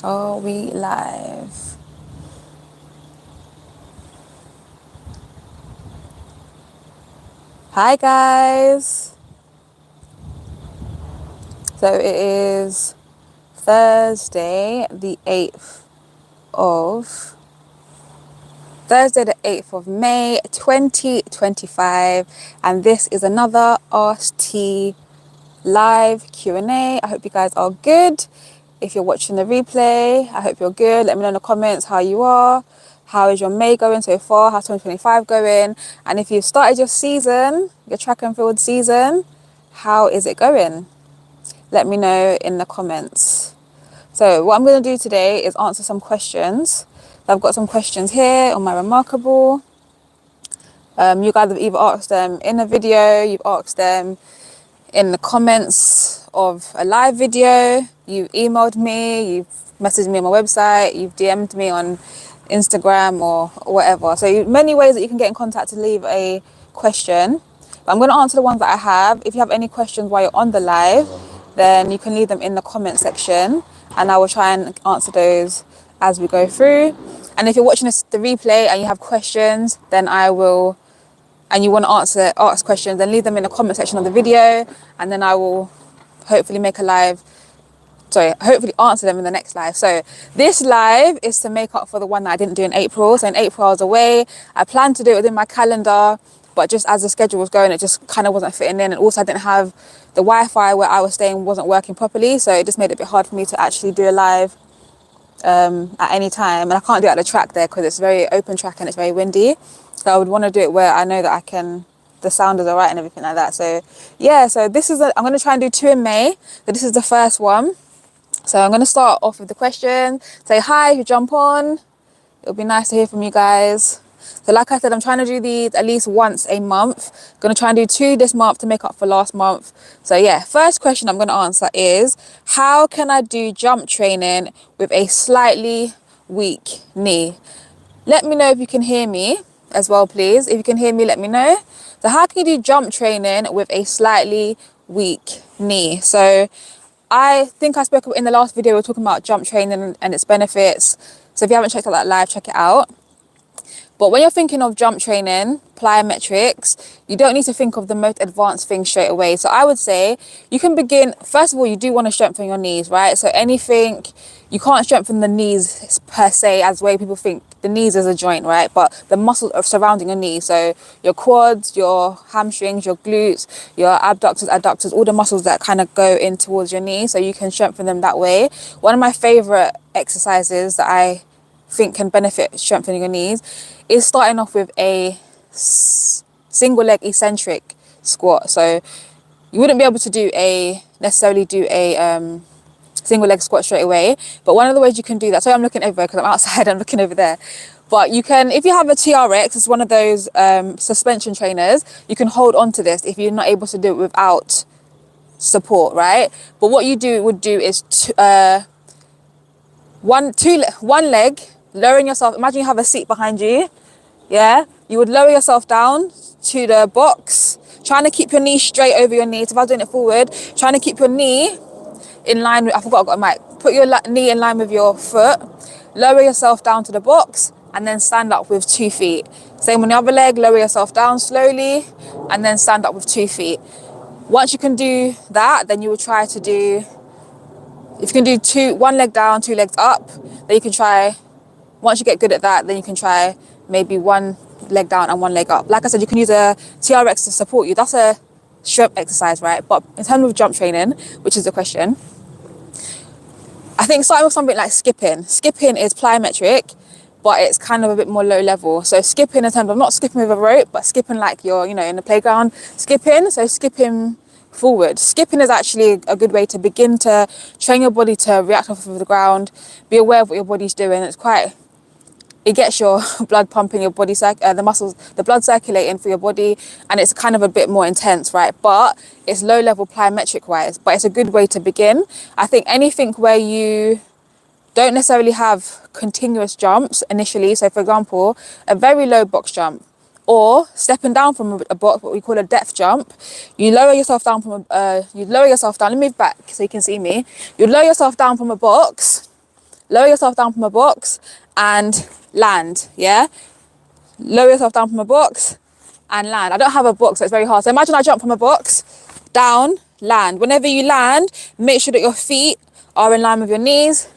Are we live? Hi guys. So it is Thursday the 8th of Thursday the 8th of May 2025, and this is another Ask T live Q&A. I hope you guys are good. If you're watching the replay, I hope you're good. Let me know in the comments how you are. How is your May going so far? How's 2025 going? And if you've started your season, your track and field season, how is it going? Let me know in the comments. So what I'm going to do today is answer some questions. I've got some questions here on my Remarkable. You guys have either asked them in a video, you've asked them in the comments of a live video, you've emailed me, you've messaged me on my website, you've DM'd me on Instagram or whatever. So many ways that you can get in contact to leave a question. But I'm going to answer the ones that I have. If you have any questions while you're on the live, then you can leave them in the comment section and I will try and answer those as we go through. And if you're watching the replay and you have questions, then I will, and you want to ask questions, then leave them in the comment section of the video and then I will hopefully hopefully answer them in the next live. So this live is to make up for the one that I didn't do in April. So in April I was away. I planned to do it within my calendar, but just as the schedule was going, it just kind of wasn't fitting in. And also I didn't have the Wi-Fi where I was staying wasn't working properly. So it just made it a bit hard for me to actually do a live at any time. And I can't do it at the track there because it's very open track and it's very windy. So I would want to do it where I know that the sound is all right and everything like that. So yeah, so I'm going to try and do 2 in May. So this is the first one. So I'm going to start off with the question. Say hi if you jump on. It'll be nice to hear from you guys. So like I said, I'm trying to do these at least once a month. Going to try and do 2 this month to make up for last month. So yeah, first question I'm going to answer is, how can I do jump training with a slightly weak knee? Let me know if you can hear me as well, please. If you can hear me, let me know. So how can you do jump training with a slightly weak knee? So I think I spoke in the last video, we were talking about jump training and its benefits. So if you haven't checked out that live, check it out. But when you're thinking of jump training, plyometrics, you don't need to think of the most advanced thing straight away. So I would say you can begin, first of all, you do want to strengthen your knees, right? So anything, you can't strengthen the knees per se as way people think the knees is a joint, right? But the muscles are surrounding your knee. So your quads, your hamstrings, your glutes, your abductors, adductors, all the muscles that kind of go in towards your knee. So you can strengthen them that way. One of my favorite exercises that I think can benefit strengthening your knees is starting off with a single leg eccentric squat. So you wouldn't be able to necessarily do a single leg squat straight away, but one of the ways you can do that, so I'm looking over because I'm outside, I'm looking over there, but you can, if you have a TRX, it's one of those suspension trainers, you can hold on to this if you're not able to do it without support, right? But what you would do is one leg, lowering yourself. Imagine you have a seat behind you. Yeah, you would lower yourself down to the box, trying to keep your knee straight over your knee. So if I was doing it forward, trying to keep your knee in line with, I forgot I got a mic. Put your knee in line with your foot, lower yourself down to the box, and then stand up with 2 feet. Same on the other leg, lower yourself down slowly, and then stand up with 2 feet. Once you can do that, then you will try to do, if you can do one leg down, 2 legs up, then you can try, once you get good at that, then you can try maybe 1 leg down and 1 leg up. Like I said, you can use a TRX to support you. That's a strength exercise, right? But in terms of jump training, which is the question, I think starting with something like skipping. Skipping is plyometric, but it's kind of a bit more low level. So skipping in terms of not skipping with a rope, but skipping like you're, in the playground skipping. So skipping forward. Skipping is actually a good way to begin to train your body to react off of the ground, be aware of what your body's doing. It gets your blood pumping, your body, the muscles, the blood circulating through your body, and it's kind of a bit more intense, right? But it's low level plyometric wise, but it's a good way to begin. I think anything where you don't necessarily have continuous jumps initially, so for example, a very low box jump, or stepping down from a box, what we call a depth jump, you lower yourself down let me move back so you can see me. You lower yourself down from a box, lower yourself down from a box and land, yeah? Lower yourself down from a box and land. I don't have a box, so it's very hard. So imagine I jump from a box, down, land. Whenever you land, make sure that your feet are in line with your knees,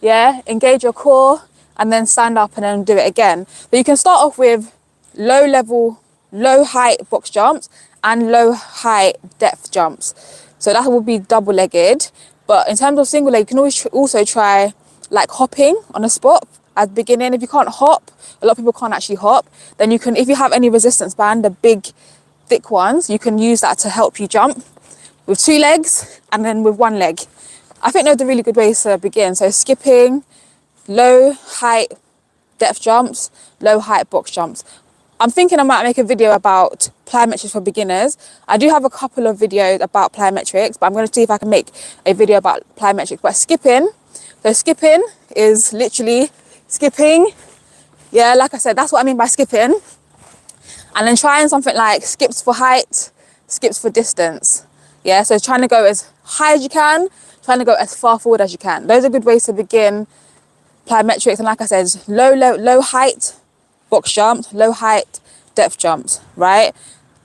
yeah? Engage your core, and then stand up and then do it again. But you can start off with low height box jumps and low height depth jumps. So that will be double-legged. But in terms of single leg, you can always also try like hopping on a spot at the beginning. If you can't hop, a lot of people can't actually hop, then you can, if you have any resistance band, the big thick ones, you can use that to help you jump with 2 legs and then with 1 leg. I think they're the really good ways to begin. So skipping, low height depth jumps, low height box jumps. I'm thinking I might make a video about plyometrics for beginners. I do have a couple of videos about plyometrics, but I'm going to see if I can make a video about plyometrics. But skipping, so skipping is literally skipping. Yeah, like I said, that's what I mean by skipping. And then trying something like skips for height, skips for distance. Yeah, so trying to go as high as you can, trying to go as far forward as you can. Those are good ways to begin plyometrics. And like I said, low height box jumps, low height depth jumps, right?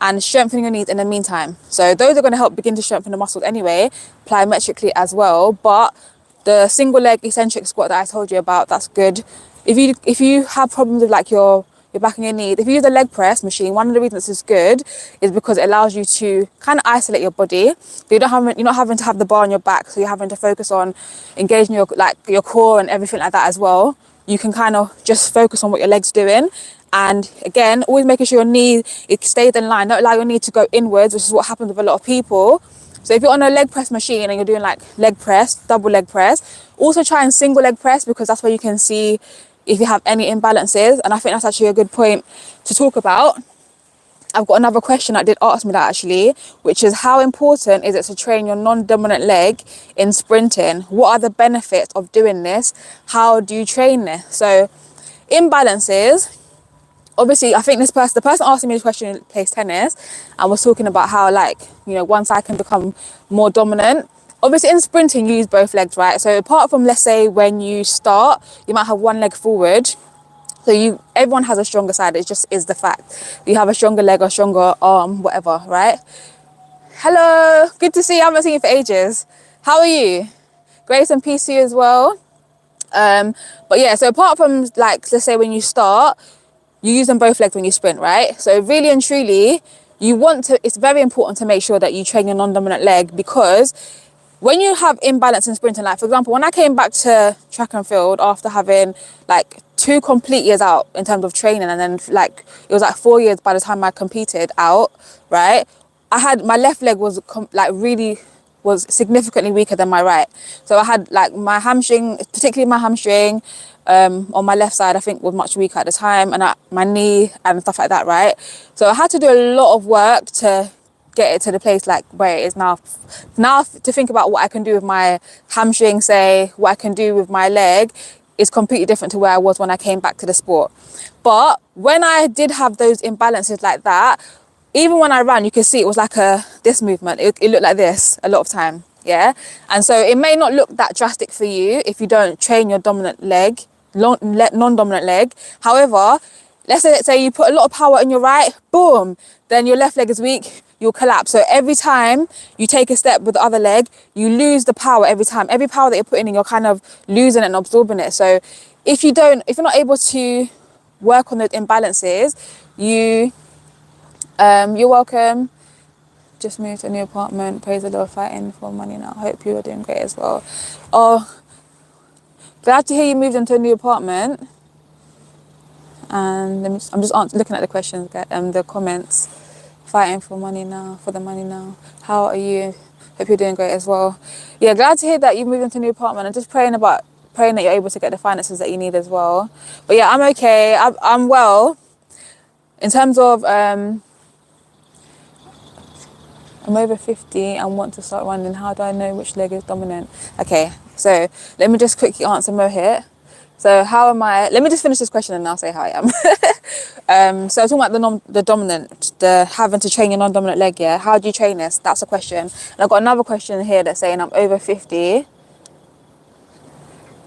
And strengthening your knees in the meantime. So those are going to help begin to strengthen the muscles anyway, plyometrically as well. But the single leg eccentric squat that I told you about, that's good. If you have problems with like your back and your knees, if you use a leg press machine, one of the reasons this is good is because it allows you to kind of isolate your body. But you're not having to have the bar on your back, so you're having to focus on engaging your core and everything like that as well. You can kind of just focus on what your leg's doing. And again, always making sure your knee, it stays in line. Don't allow your knee to go inwards, which is what happens with a lot of people. So if you're on a leg press machine and you're doing like leg press, double leg press, also try and single leg press, because that's where you can see if you have any imbalances. And I think that's actually a good point to talk about. I've got another question that did ask me that actually, which is how important is it to train your non-dominant leg in sprinting? What are the benefits of doing this? How do you train this? So imbalances, obviously, I think the person asking me this question plays tennis and was talking about how one side can become more dominant. Obviously in sprinting, you use both legs, right? So apart from, let's say when you start, you might have one leg forward. So everyone has a stronger side. It just is the fact. You have a stronger leg or stronger arm, whatever, right? Hello, good to see you. I haven't seen you for ages. How are you? Grace and peace to you as well. But yeah, so apart from let's say when you start, you use them both legs when you sprint, right? So really and truly, it's very important to make sure that you train your non-dominant leg, because when you have imbalance in sprinting, like for example, when I came back to track and field after having 2 complete years out in terms of training, and then it was 4 years by the time I competed out, right? I had my left leg was significantly weaker than my right. So I had my hamstring, particularly my hamstring on my left side, I think was much weaker at the time, and my knee and stuff like that, right? So I had to do a lot of work to get it to the place where it is now. Now to think about what I can do with my hamstring, say, what I can do with my leg is completely different to where I was when I came back to the sport. But when I did have those imbalances like that, even when I ran, you could see it was this movement. It looked like this a lot of time, yeah? And so it may not look that drastic for you if you don't train your dominant leg, non-dominant leg. However, let's say you put a lot of power in your right, boom, then your left leg is weak, you'll collapse. So every time you take a step with the other leg, you lose the power every time. Every power that you're putting in, you're kind of losing it and absorbing it. So if you're not able to work on those imbalances, you're welcome. Just moved to a new apartment. Praise the Lord, fighting for money now. Hope you are doing great as well. Oh, glad to hear you moved into a new apartment. And I'm just looking at the questions, the comments. Fighting for money now, for the money now. How are you? Hope you're doing great as well. Yeah, glad to hear that you moved into a new apartment, and just praying that you're able to get the finances that you need as well. But yeah, I'm okay. I'm well. In terms of, I'm over 50 and want to start running. How do I know which leg is dominant? Okay, so let me just quickly answer Mohit. So how am I? Let me just finish this question and I'll say how I am. So talking about the dominant, the having to train your non-dominant leg. Yeah, how do you train this? That's a question. And I've got another question here that's saying I'm over 50.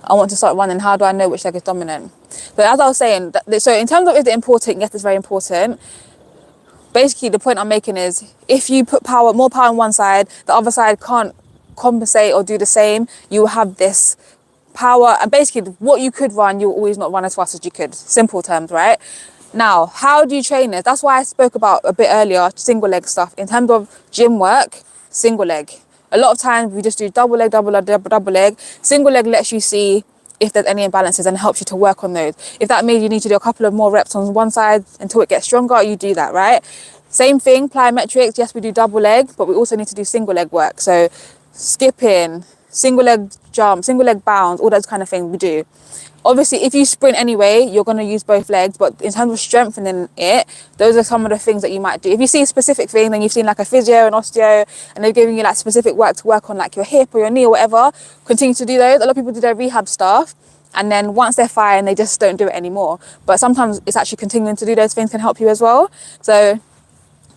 I want to start running. How do I know which leg is dominant? So as I was saying, so in terms of is it important? Yes, it's very important. Basically, the point I'm making is if you put more power on one side, the other side can't compensate or do the same, you will have this power. And basically, what you could run, you'll always not run as fast as you could. Simple terms, right? Now, how do you train this? That's why I spoke about a bit earlier, single leg stuff. In terms of gym work, single leg. A lot of times we just do double leg, double leg, double leg. Single leg lets you see if there's any imbalances and helps you to work on those. If that means you need to do a couple of more reps on one side until it gets stronger, you do that, right? Same thing, plyometrics. Yes, we do double leg, but we also need to do single leg work. So skipping, single leg jump, single leg bounds, all those kind of things we do. Obviously, if you sprint anyway, you're going to use both legs, but in terms of strengthening it, those are some of the things that you might do. If you see a specific thing, then you've seen like a physio, an osteo, and they're giving you like specific work to work on like your hip or your knee or whatever, continue to do those. A lot of people do their rehab stuff, and then once they're fine, they just don't do it anymore. But sometimes it's actually continuing to do those things can help you as well. So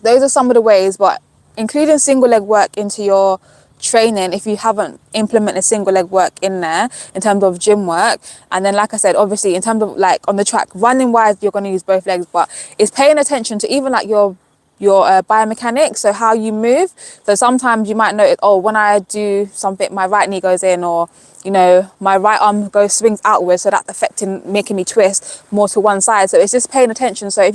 those are some of the ways, but including single leg work into your training if you haven't implemented single leg work in there in terms of gym work. And then like I said, obviously in terms of like on the track running wise, you're going to use both legs, but it's paying attention to even like your biomechanics, so how you move. So sometimes you might notice, oh, when I do something my right knee goes in, or you know, my right arm swings outwards, so that's affecting, making me twist more to one side. So it's just paying attention. So if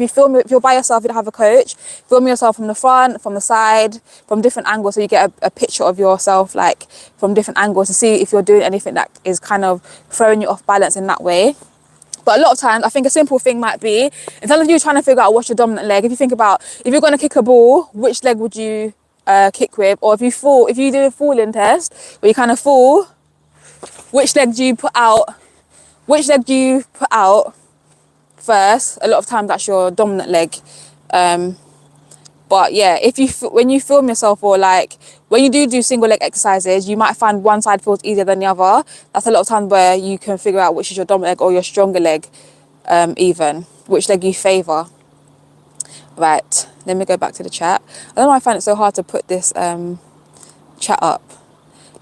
you're by yourself, you don't have a coach, film yourself from the front, from the side, from different angles, so you get a picture of yourself like from different angles to see if you're doing anything that is kind of throwing you off balance in that way. But a lot of times, I think a simple thing might be, in terms of you trying to figure out what's your dominant leg, if you think about, if you're going to kick a ball, which leg would you kick with? Or if you do a falling test, where you kind of fall, which leg do you put out? Which leg do you put out first? A lot of times that's your dominant leg. But yeah, when you film yourself, or like when you do single leg exercises, you might find one side feels easier than the other. That's a lot of times where you can figure out which is your dominant leg or your stronger leg, even which leg you favour. Right, let me go back to the chat. I don't know why I find it so hard to put this chat up.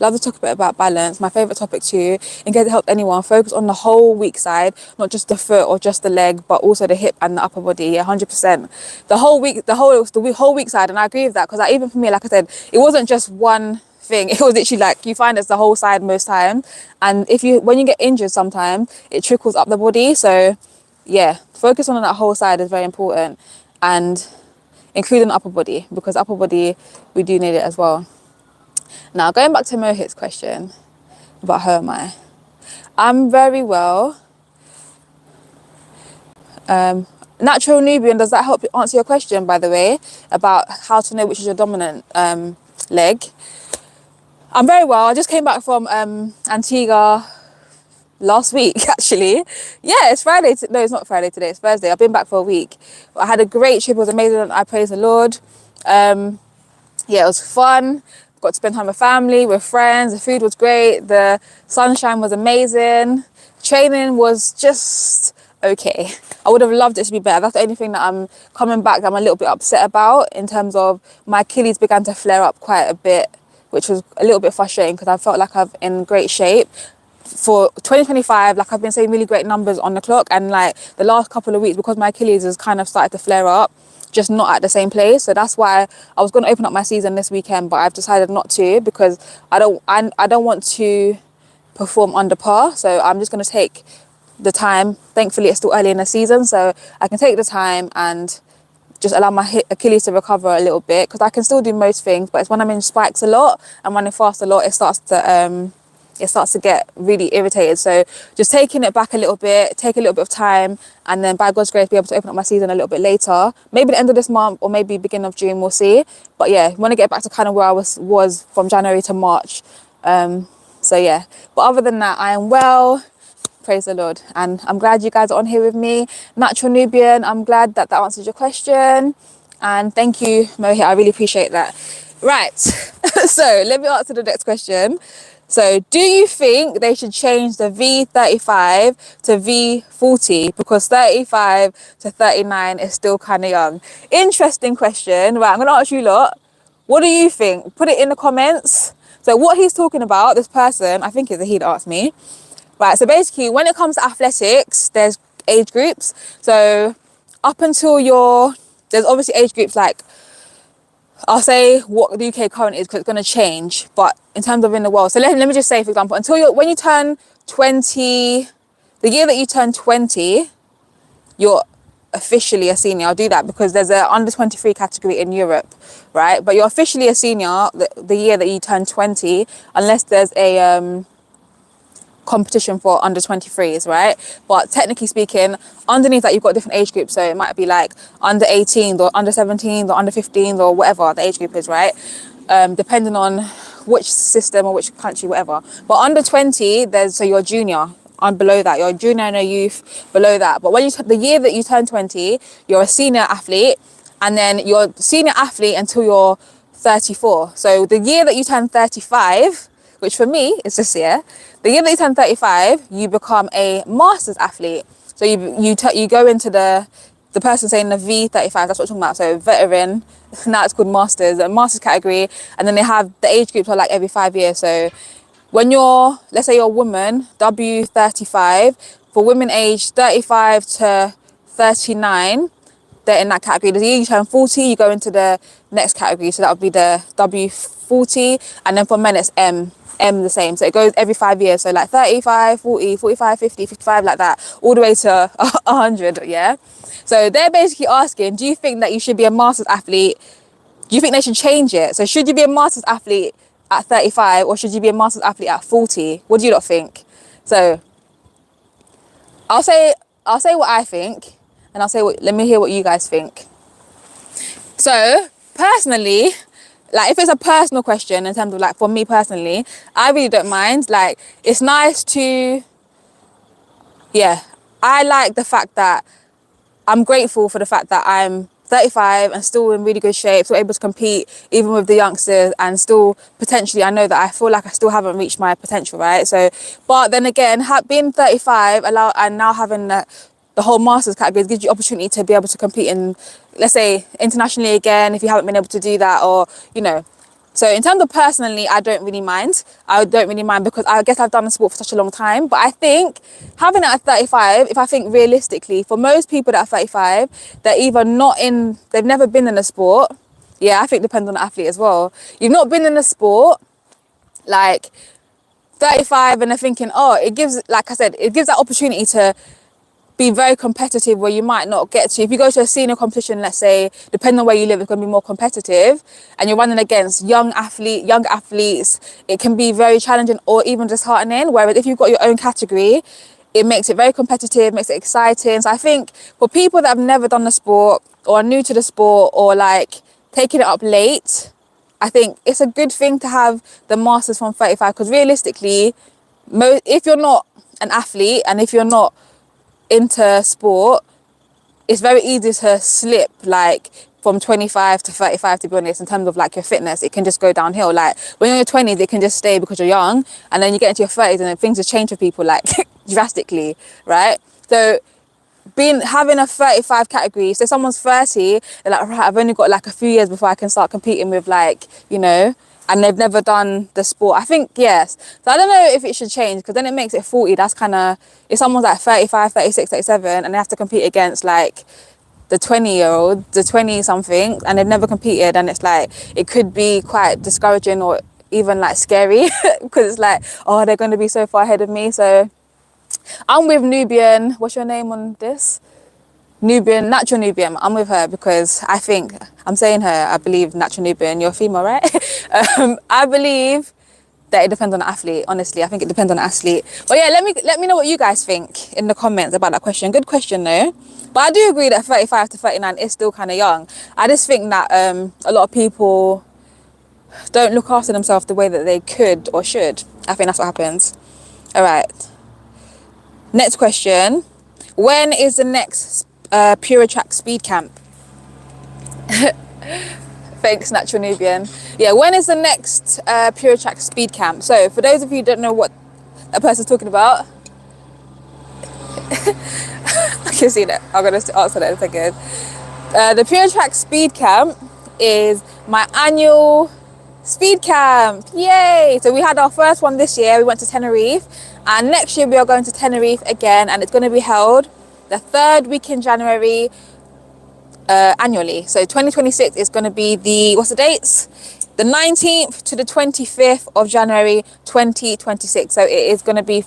Love to talk a bit about balance. My favourite topic too. In case it helps anyone, focus on the whole weak side, not just the foot or just the leg, but also the hip and the upper body. Yeah, 100%. The whole weak side, and I agree with that, because even for me, like I said, it wasn't just one thing. It was literally like you find it's the whole side most times, and when you get injured, sometimes it trickles up the body. So yeah, focus on that whole side is very important, and including the upper body, because upper body we do need it as well. Now, going back to Mohit's question about how am I? I'm very well. Natural Nubian, does that help answer your question, by the way, about how to know which is your dominant leg? I'm very well. I just came back from Antigua last week, actually. Yeah, it's Friday. No, it's not Friday today. It's Thursday. I've been back for a week. I had a great trip. It was amazing. I praise the Lord. Yeah, it was fun. Got to spend time with family, with friends. The food was great. The sunshine was amazing. Training was just okay. I would have loved it to be better. That's the only thing that I'm coming back that I'm a little bit upset about, in terms of my Achilles began to flare up quite a bit, which was a little bit frustrating, because I felt like I'm in great shape. For 2025, like I've been saying really great numbers on the clock, and like the last couple of weeks, because my Achilles has kind of started to flare up, just not at the same place. So that's why I was going to open up my season this weekend, but I've decided not to, because I don't want to perform under par. So I'm just going to take the time. Thankfully, it's still early in the season, so I can take the time and just allow my Achilles to recover a little bit, because I can still do most things, but it's when I'm in spikes a lot and running fast a lot, it starts to get really irritated. So just taking it back a little bit, take a little bit of time, and then by God's grace be able to open up my season a little bit later, maybe the end of this month or maybe beginning of June, we'll see. But yeah, want to get back to kind of where I was from January to March. So yeah, but other than that, I am well, praise the Lord, and I'm glad you guys are on here with me. Natural Nubian, I'm glad that answers your question, and thank you, Mohit, I really appreciate that. Right, so let me answer the next question. So, do you think they should change the V35 to V40, because 35 to 39 is still kind of young? Interesting question. Right, I'm going to ask you lot. What do you think? Put it in the comments. So what he's talking about, this person, I think it's a he that asked me, Right, so basically when it comes to athletics, there's age groups. So up until there's obviously age groups like, I'll say what the UK current is because it's going to change, but in terms of in the world. So let me just say, for example, when you turn 20, the year that you turn 20, you're officially a senior. I'll do that because there's a under 23 category in Europe, right? But you're officially a senior the year that you turn 20, unless there's a competition for under 23s, right? But technically speaking, underneath that you've got different age groups. So it might be like under 18 or under 17 or under 15 or whatever the age group is, right? Depending on which system or which country, whatever. But under 20, so you're junior. And below that, you're a junior and a youth below that. But when the year that you turn 20, you're a senior athlete, and then you're senior athlete until you're 34. So the year that you turn 35, which for me is this year, the year that you turn 35, you become a masters athlete. So you go into the person saying the V35, that's what I'm talking about. So veteran, now it's called masters, a masters category. And then they have the age groups are like every 5 years. So when let's say you're a woman, W35, for women aged 35 to 39, they're in that category. The year you turn 40, you go into the next category. So that would be the W40. And then for men, it's M the same. So it goes every 5 years. So like 35, 40, 45, 50, 55, like that, all the way to 100, yeah? So they're basically asking, do you think that you should be a masters athlete? Do you think they should change it? So should you be a masters athlete at 35 or should you be a masters athlete at 40? What do you lot think? So I'll say what I think, and let me hear what you guys think. So personally, like if it's a personal question in terms of like for me personally, I really don't mind. Like it's nice to, yeah, I like the fact that I'm grateful for the fact that I'm 35 and still in really good shape, still able to compete even with the youngsters, and still potentially, I know that I feel like I still haven't reached my potential, right? So, but then again, being 35 and now having the whole masters category gives you opportunity to be able to compete in, let's say, internationally again, if you haven't been able to do that, or, you know. So in terms of personally, I don't really mind. I don't really mind because I guess I've done the sport for such a long time. But I think having it at 35, if I think realistically, for most people that are 35, they're either they've never been in a sport. Yeah, I think it depends on the athlete as well. You've not been in a sport, like 35, and they're thinking, oh, it gives, like I said, it gives that opportunity to be very competitive where you might not get to. If you go to a senior competition, let's say, depending on where you live, it's going to be more competitive, and you're running against young athletes, it can be very challenging or even disheartening. Whereas if you've got your own category, it makes it very competitive, makes it exciting. So I think for people that have never done the sport or are new to the sport or like taking it up late, I think it's a good thing to have the masters from 35, because realistically, if you're not an athlete and if you're not into sport, it's very easy to slip like from 25 to 35, to be honest, in terms of like your fitness. It can just go downhill. Like when you're in your 20s, it can just stay because you're young, and then you get into your 30s and then things have changed for people like drastically, right? So having a 35 category, so someone's 30, they're like, right, I've only got like a few years before I can start competing with, like, you know, and they've never done the sport. I think, yes. So I don't know if it should change, because then it makes it 40. That's kind of, if someone's like 35, 36, 37, and they have to compete against like the 20-year-old, the 20-something, and they've never competed, and it's like, it could be quite discouraging or even like scary, because it's like, oh, they're going to be so far ahead of me. So I'm with Nubian. What's your name on this? Natural Nubian. I'm with her because I think, I'm saying her, I believe Natural Nubian, you're female, right? I believe that it depends on the athlete, honestly. I think it depends on the athlete. But yeah, let me know what you guys think in the comments about that question. Good question though. But I do agree that 35 to 39 is still kind of young. I just think that a lot of people don't look after themselves the way that they could or should. I think that's what happens. All right. Next question. When is the next Pura Track speed camp? Thanks, Natural Nubian. Yeah, when is the next Pura Track speed camp? So for those of you who don't know what a person's talking about, I can see that. I'm going to answer that in a second. The Pura Track speed camp is my annual Speed camp, yay! So we had our first one this year. We went to Tenerife, and next year we are going to Tenerife again, and it's going to be held the third week in January, annually. So 2026 is going to be what's the dates? The 19th to the 25th of January 2026. So it is going to be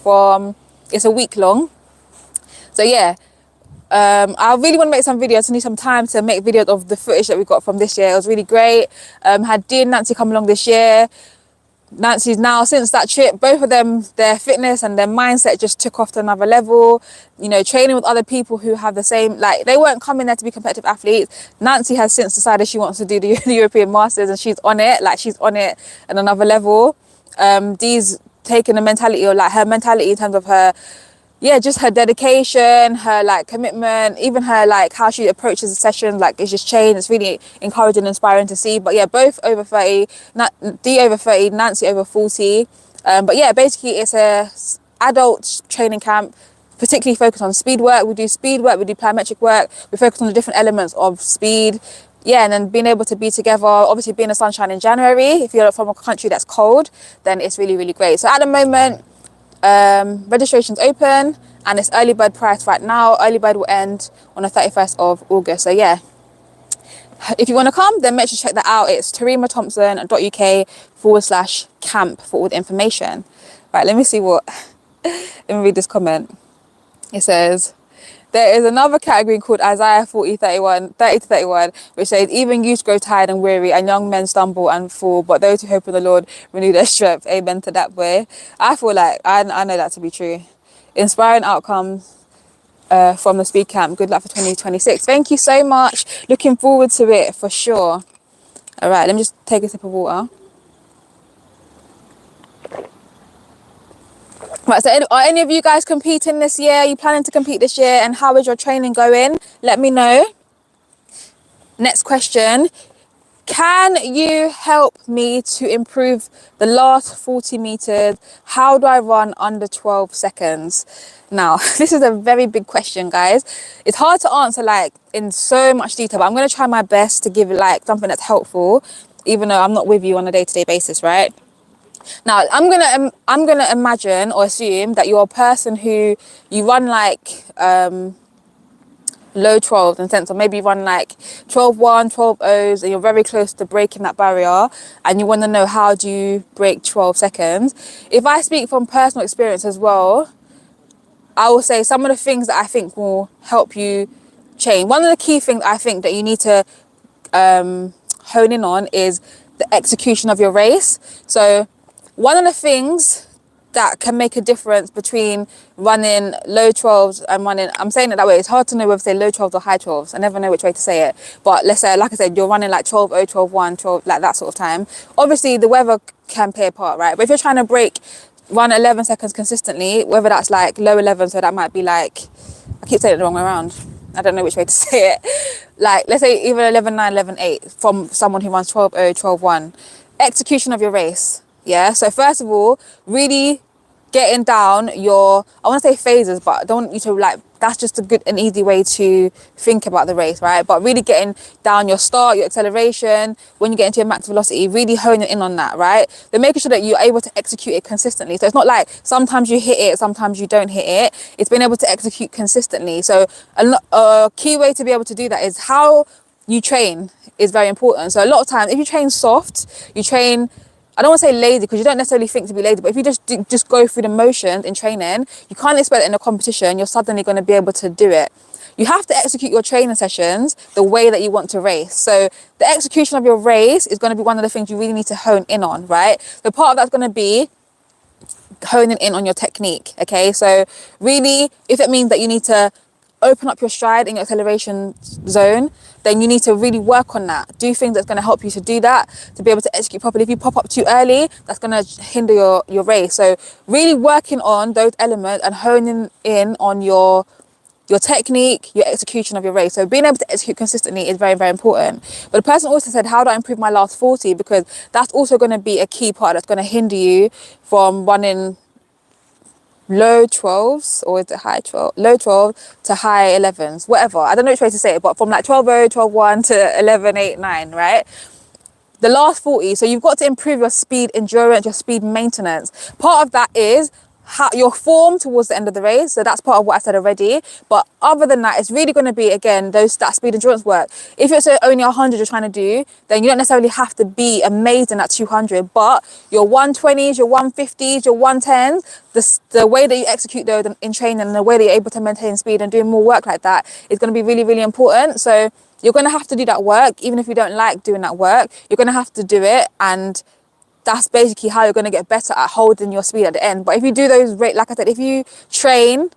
it's a week long. So yeah, I really want to make some videos. I need some time to make videos of the footage that we got from this year. It was really great. Had Dee and Nancy come along this year. Nancy's now, since that trip, both of them, their fitness and their mindset just took off to another level. You know, training with other people who have the same, like, they weren't coming there to be competitive athletes. Nancy has since decided she wants to do the European Masters, and she's on it. Like, she's on it at another level. Dee's taken a mentality, or like her mentality in terms of her, yeah, just her dedication, her like commitment, even her like how she approaches the sessions, like it's just changed. It's really encouraging and inspiring to see. But yeah, both over 30, Dee over 30, Nancy over 40. But yeah, basically it's a adult training camp, particularly focused on speed work. We do speed work, we do plyometric work, we focus on the different elements of speed. Yeah, and then being able to be together, obviously being the sunshine in January, if you're from a country that's cold, then it's really, really great. So at the moment, registration's open, and it's early bird price right now. Early bird will end on the 31st of August. So yeah, if you want to come, then make sure to check that out. It's tarimathompson.uk/camp for all the information. Right, let me see what, let me read this comment. It says, there is another category called Isaiah 30-31, which says, even youths grow tired and weary, and young men stumble and fall, but those who hope in the Lord renew their strength. Amen to that, boy. I feel like I know that to be true. Inspiring outcomes from the speed camp. Good luck for 2026. Thank you so much. Looking forward to it for sure. All right, let me just take a sip of water. Right, so are any of you guys competing this year? Are you planning to compete this year? And how is your training going? Let me know. Next question. Can you help me to improve the last 40 meters? How do I run under 12 seconds? Now, this is a very big question, guys. It's hard to answer like in so much detail, but I'm going to try my best to give it like something that's helpful, even though I'm not with you on a day-to-day basis, right? Now, I'm gonna imagine or assume that you're a person who you run like low 12s in sense, or maybe you run like 12-1, 12-0s, and you're very close to breaking that barrier, and you want to know how do you break 12 seconds. If I speak from personal experience as well, I will say some of the things that I think will help you change. One of the key things I think that you need to hone in on is the execution of your race. So one of the things that can make a difference between running low 12s and running, I'm saying it that way, it's hard to know whether to say low 12s or high 12s. I never know which way to say it. But let's say, like I said, you're running like 12-0, 12-1, 12, like that sort of time. Obviously, the weather can play a part, right? But if you're trying to run 11 seconds consistently, whether that's like low 11, so that might be like, I keep saying it the wrong way around. I don't know which way to say it. Like, let's say either 11-9, 11-8 from someone who runs 12-0, 12-1. Execution of your race. Yeah, so first of all, really getting down your, I want to say phases, but I don't want you to like, that's just a good and easy way to think about the race, right? But really getting down your start, your acceleration, when you get into your max velocity, really honing in on that, right? Then making sure that you're able to execute it consistently. So it's not like sometimes you hit it, sometimes you don't hit it. It's being able to execute consistently. So a key way to be able to do that is how you train is very important. So a lot of times, if you train soft, you train, I don't want to say lazy because you don't necessarily think to be lazy, but if you just go through the motions in training, you can't expect in a competition you're suddenly going to be able to do it. You have to execute your training sessions the way that you want to race. So the execution of your race is going to be one of the things you really need to hone in on, right? So part of that's going to be honing in on your technique, okay? So really, if it means that you need to open up your stride in your acceleration zone, then you need to really work on that. Do things that's going to help you to do that, to be able to execute properly. If you pop up too early, that's going to hinder your race. So really working on those elements and honing in on your technique, your execution of your race. So being able to execute consistently is very, very important. But the person also said, how do I improve my last 40? Because that's also going to be a key part that's going to hinder you from running low 12s, or is it high 12? Low 12 to high 11s, whatever. I don't know which way to say it, but from like 12-0, 12-1 to 11-8, 9, right? the last 40. So you've got to improve your speed endurance, your speed maintenance. Part of that is your form towards the end of the race. So that's part of what I said already. But other than that, it's really going to be, again, that speed endurance work. If it's only 100 you're trying to do, then you don't necessarily have to be amazing at 200, but your 120s, your 150s, your 110s, the way that you execute those in training and the way that you're able to maintain speed and doing more work like that is going to be really, really important. So you're going to have to do that work. Even if you don't like doing that work, you're going to have to do it. And that's basically how you're going to get better at holding your speed at the end. But if you do those, like I said, if you train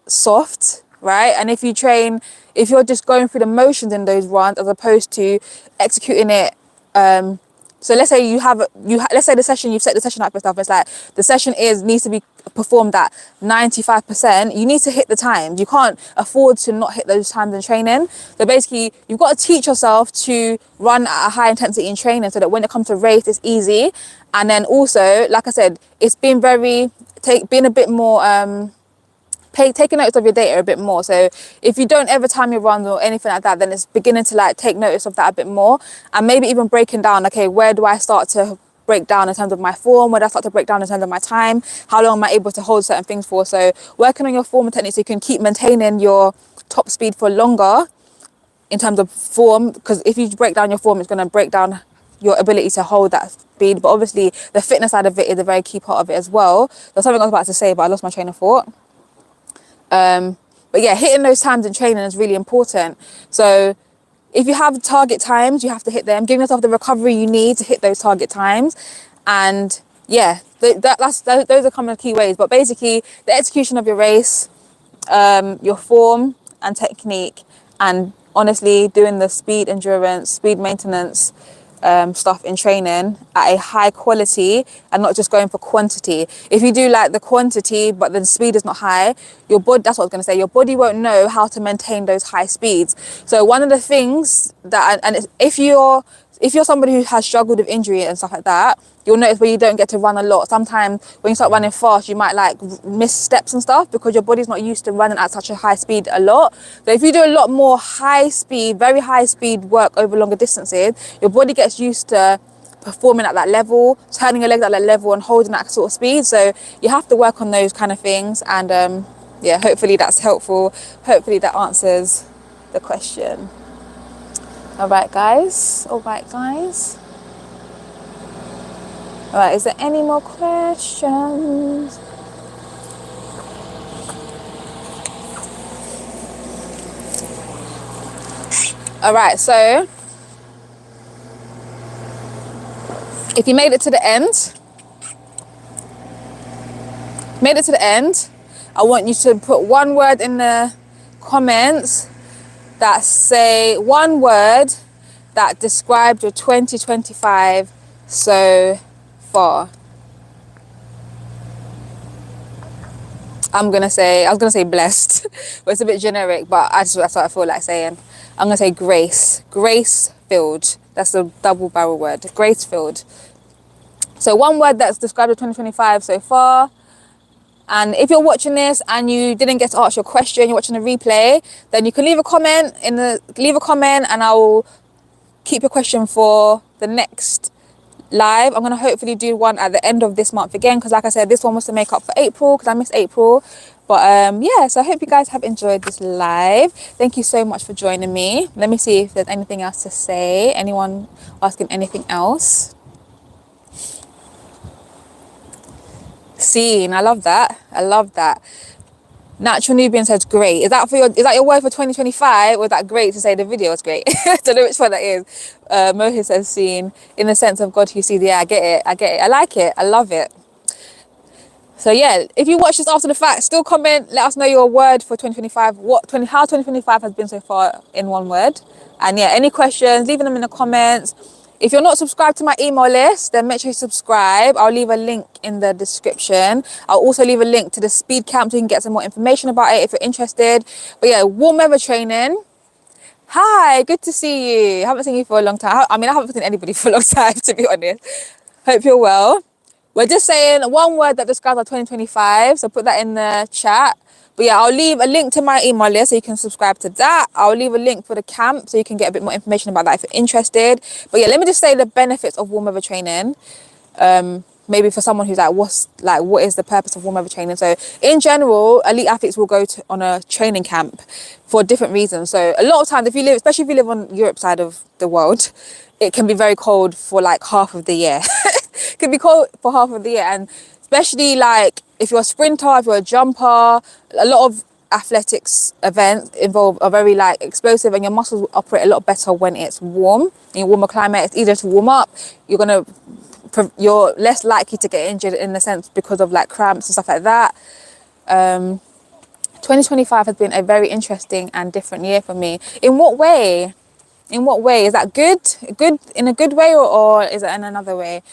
soft, right, and if you're just going through the motions in those runs as opposed to executing it, so let's say let's say you've set the session up for stuff. It's like the session needs to be performed at 95%. You need to hit the times. You can't afford to not hit those times in training. So basically, you've got to teach yourself to run at a high intensity in training so that when it comes to race, it's easy. And then also, like I said, it's been being a bit more taking notice of your data a bit more. So if you don't ever time your runs or anything like that, then it's beginning to like take notice of that a bit more, and maybe even breaking down, okay, where do I start to break down in terms of my form? Where do I start to break down in terms of my time? How long am I able to hold certain things for? So working on your form and technique so you can keep maintaining your top speed for longer in terms of form, because if you break down your form, it's going to break down your ability to hold that speed. But obviously the fitness side of it is a very key part of it as well. There's something I was about to say, but I lost my train of thought. But yeah, hitting those times in training is really important. So if you have target times, you have to hit them, giving yourself the recovery you need to hit those target times. And yeah, those are kind of key ways. But basically the execution of your race, your form and technique, and honestly doing the speed endurance, speed maintenance stuff in training at a high quality and not just going for quantity. If you do like the quantity but the speed is not high, your body, that's what I was going to say, your body won't know how to maintain those high speeds. So one of the things that, and if you're somebody who has struggled with injury and stuff like that, you'll notice when you don't get to run a lot, sometimes when you start running fast, you might like miss steps and stuff because your body's not used to running at such a high speed a lot. So if you do a lot more high speed, very high speed work over longer distances, your body gets used to performing at that level, turning your legs at that level and holding that sort of speed. So you have to work on those kind of things. And yeah, hopefully that's helpful. Hopefully that answers the question. All right, guys. All right, is there any more questions? All right, so if you made it to the end, I want you to put one word in the comments that say one word that described your 2025 so far. I was gonna say blessed, but it's a bit generic, but that's what I feel like saying. I'm gonna say grace filled. That's a double barrel word, grace filled. So one word that's described your 2025 so far. And if you're watching this and you didn't get to ask your question, you're watching a replay, then you can leave a comment and I will keep your question for the next live. I'm going to hopefully do one at the end of this month again, because like I said, this one was to make up for April because I missed April. But yeah, so I hope you guys have enjoyed this live. Thank you so much for joining me. Let me see if there's anything else to say. Anyone asking anything else? Scene, I love that. Natural Nubian says great. Is that your word for 2025, or is that great to say the video is great? I don't know which one that is. Mohit says scene, in the sense of God who sees. Yeah, I get it. I like it. I love it. So yeah, if you watch this after the fact, still comment, let us know your word for 2025, how 2025 has been so far in one word. And yeah, any questions, leave them in the comments. If you're not subscribed to my email list, then make sure you subscribe. I'll leave a link in the description. I'll also leave a link to the speed camp so you can get some more information about it if you're interested. But yeah, warm weather training. Hi, good to see you. Haven't seen you for a long time. I mean, I haven't seen anybody for a long time, to be honest. Hope you're well. We're just saying one word that describes our 2025. So put that in the chat. But yeah, I'll leave a link to my email list so you can subscribe to that. I'll leave a link for the camp so you can get a bit more information about that if you're interested. But yeah, let me just say the benefits of warm weather training. Maybe for someone who's like, what is the purpose of warm weather training? So in general, elite athletes will go on a training camp for different reasons. So a lot of times, especially if you live on Europe side of the world, it can be very cold for like half of the year. It can be cold for half of the year, and especially like if you're a sprinter, if you're a jumper, a lot of athletics events are very like explosive, and your muscles will operate a lot better when it's warm. In a warmer climate, it's easier to warm up. You're less likely to get injured in a sense because of like cramps and stuff like that. 2025 has been a very interesting and different year for me. In what way? In what way? Is that good? Good in a good way, or is it in another way?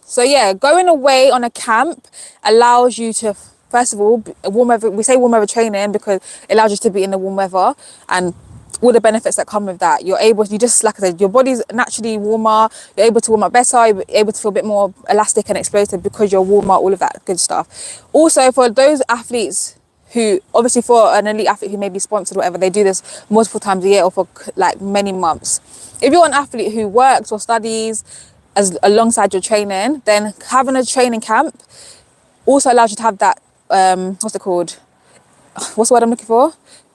So yeah, going away on a camp allows you to, first of all, warm weather. We say warm weather training because it allows you to be in the warm weather and all the benefits that come with that. Like I said, your body's naturally warmer. You're able to warm up better. You're able to feel a bit more elastic and explosive because you're warmer. All of that good stuff. Also, for those athletes who, obviously for an elite athlete who may be sponsored or whatever, they do this multiple times a year or for like many months. If you're an athlete who works or studies alongside your training, then having a training camp also allows you to have that, what's it called? What's the word I'm looking for?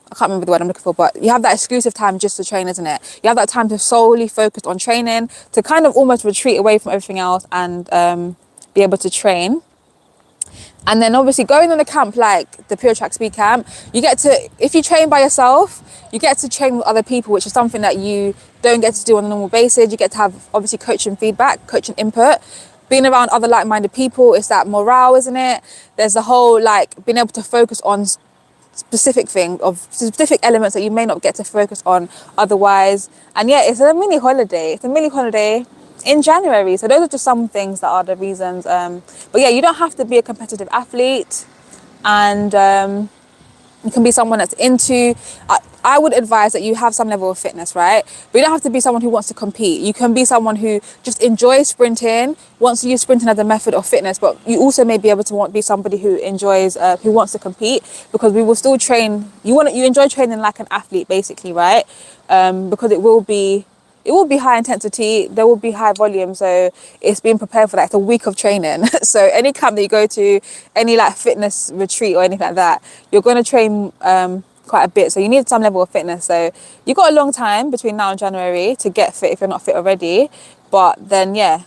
I can't remember the word I'm looking for, but you have that exclusive time just to train, isn't it? You have that time to solely focus on training, to kind of almost retreat away from everything else and be able to train. And then obviously going on a camp like the Pure Track Speed Camp, if you train by yourself, you get to train with other people, which is something that you don't get to do on a normal basis. You get to have obviously coaching feedback, coaching input. Being around other like-minded people, it's that morale, isn't it? There's the whole like being able to focus on specific elements that you may not get to focus on otherwise. And yeah, it's a mini holiday. It's a mini holiday in January. So those are just some things that are the reasons. But yeah, you don't have to be a competitive athlete, and you can be someone that's into, I would advise that you have some level of fitness, right? But you don't have to be someone who wants to compete. You can be someone who just enjoys sprinting, wants to use sprinting as a method of fitness, but you also may be able to be somebody who enjoys, who wants to compete, because we will still train. You enjoy training like an athlete, basically, right? Because it will be high intensity, there will be high volume, so it's being prepared for that. It's a week of training. So any camp that you go to, any like fitness retreat or anything like that, you're going to train quite a bit, so you need some level of fitness. So you've got a long time between now and January to get fit if you're not fit already. But then yeah,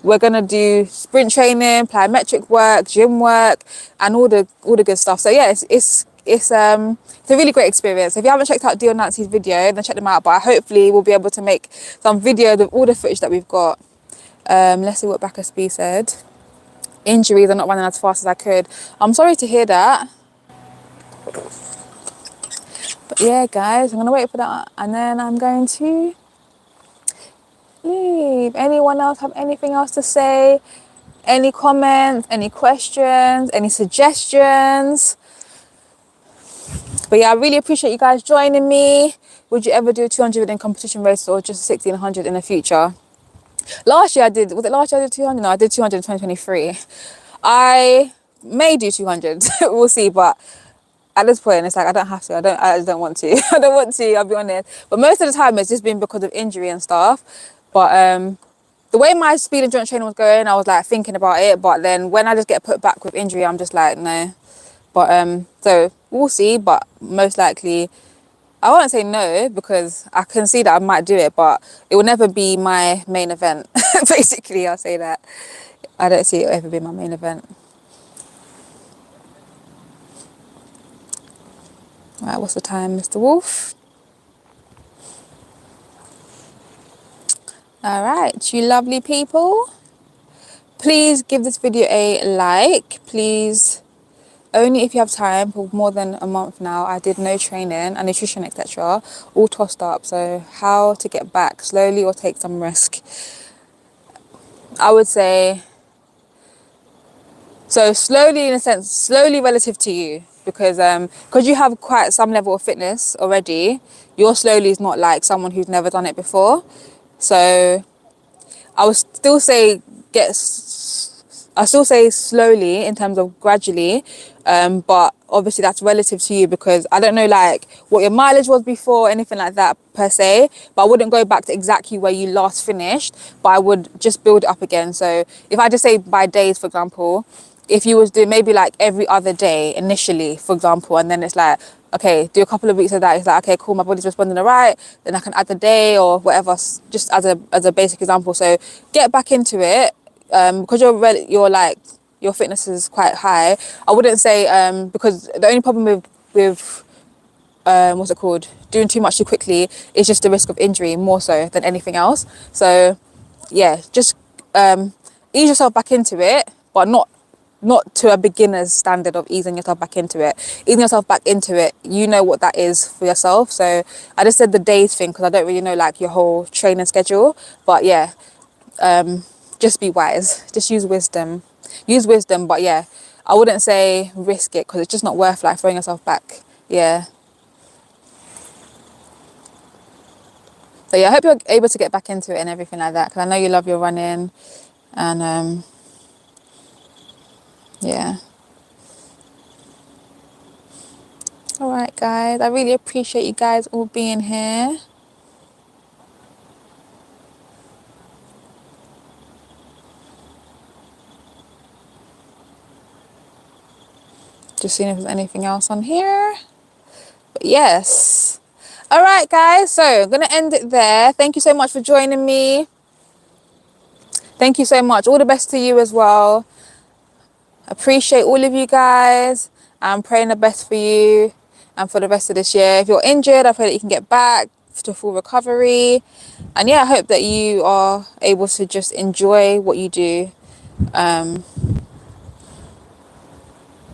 we're gonna do sprint training, plyometric work, gym work, and all the good stuff. So yeah, it's a really great experience. If you haven't checked out Dion Nancy's video, then check them out. But hopefully we'll be able to make some video of all the footage that we've got. Let's see what Bacchus B said. Injuries are not running as fast as I could. I'm sorry to hear that. But yeah, guys, I'm gonna wait for that, and then I'm going to leave. Anyone else have anything else to say? Any comments, any questions, any suggestions? But yeah, I really appreciate you guys joining me. Would you ever do a 200 in competition race or just a 1600 in the future? Was it last year I did 200? No, I did 200 in 2023. I may do 200, we'll see, but at this point, it's like, I don't have to, I just don't want to. I don't want to, I'll be honest. But most of the time, it's just been because of injury and stuff. But the way my speed and endurance training was going, I was like thinking about it. But then when I just get put back with injury, I'm just like, no. But so we'll see. But most likely, I won't say no, because I can see that I might do it, but it will never be my main event. Basically, I'll say that. I don't see it ever be my main event. Right, what's the time, Mr. Wolf? All right, you lovely people. Please give this video a like. Please, only if you have time. For more than a month now, I did no training and nutrition, etc. All tossed up. So how to get back slowly or take some risk? I would say, so slowly in a sense, slowly relative to you. Because you have quite some level of fitness already, your slowly is not like someone who's never done it before. So I would still say slowly in terms of gradually, but obviously that's relative to you, because I don't know like what your mileage was before, anything like that per se, but I wouldn't go back to exactly where you last finished, but I would just build it up again. So if I just say by days, for example, if you was doing maybe like every other day initially, for example, and then it's like, okay, do a couple of weeks of that, it's like, okay, cool, my body's responding all right, then I can add the day or whatever, just as a basic example. So get back into it, because you're like, your fitness is quite high. I wouldn't say, because the only problem with what's it called, doing too much too quickly is just the risk of injury more so than anything else. So yeah, just ease yourself back into it, but not to a beginner's standard of easing yourself back into it. Easing yourself back into it, you know what that is for yourself. So I just said the days thing because I don't really know like your whole training schedule. But yeah, just be wise. Just use wisdom. Use wisdom, but yeah, I wouldn't say risk it because it's just not worth like throwing yourself back. Yeah. So yeah, I hope you're able to get back into it and everything like that, because I know you love your running, and yeah. All right, guys. I really appreciate you guys all being here. Just seeing if there's anything else on here. But yes. All right, guys. So I'm going to end it there. Thank you so much for joining me. Thank you so much. All the best to you as well. Appreciate all of you guys. I'm praying the best for you and for the rest of this year. If you're injured, I pray that you can get back to full recovery. And yeah, I hope that you are able to just enjoy what you do.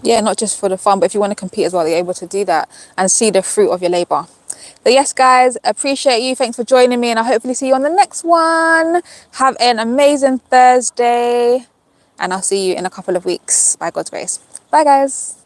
Yeah, not just for the fun, but if you want to compete as well, you're able to do that and see the fruit of your labor. So yes, guys, appreciate you. Thanks for joining me, and I'll hopefully see you on the next one. Have an amazing Thursday, and I'll see you in a couple of weeks by God's grace. Bye, guys.